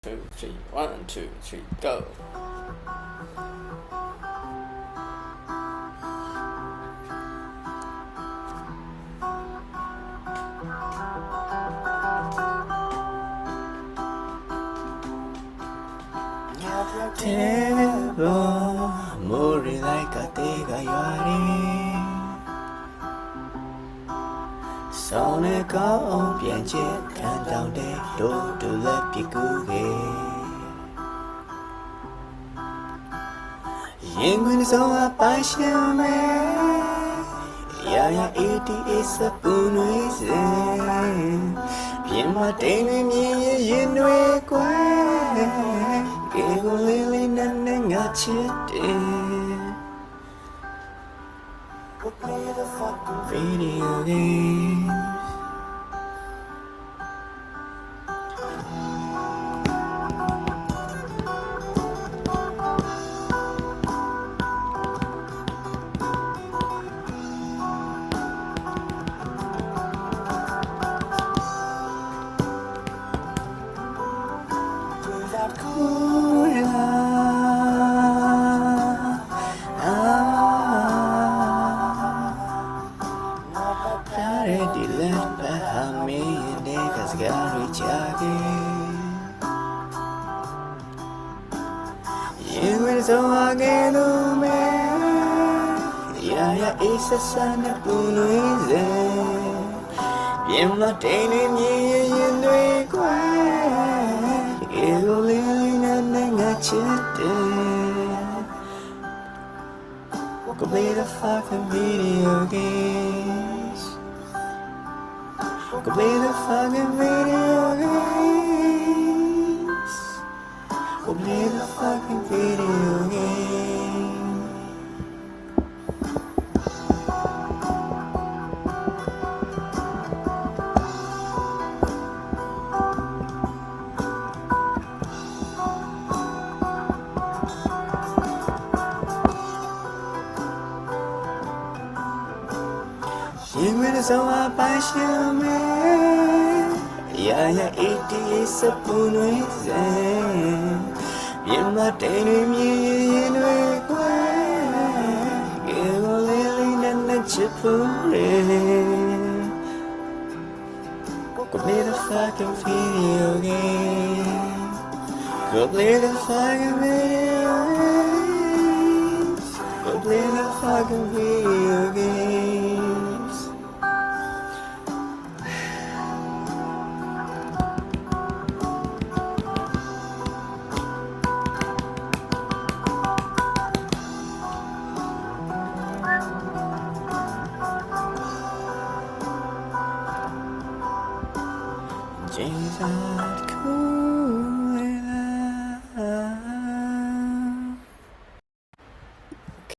2, 3, 1, 2, 3, go. Table, more like a tega yari. Sone go bien che can down de do let be good. Yin when so a passion me. Ya it is a boon is bien ma day me yin we quay. Ego lily nanning a chit. Go play the fucking video games. It's a son of Louise. Bien la tene ni yin we quay. Ego lily nanning a chit. Go play the fucking video games. Go play the fucking video games. Go play the fucking video games. Yin so a passion me. Ya it is a boon is bien ma day me yin we quay. Ego lily nanna chipure. Go play the fucking video game. Go play the fucking video games. Go play the fucking video games. Jesus, cool.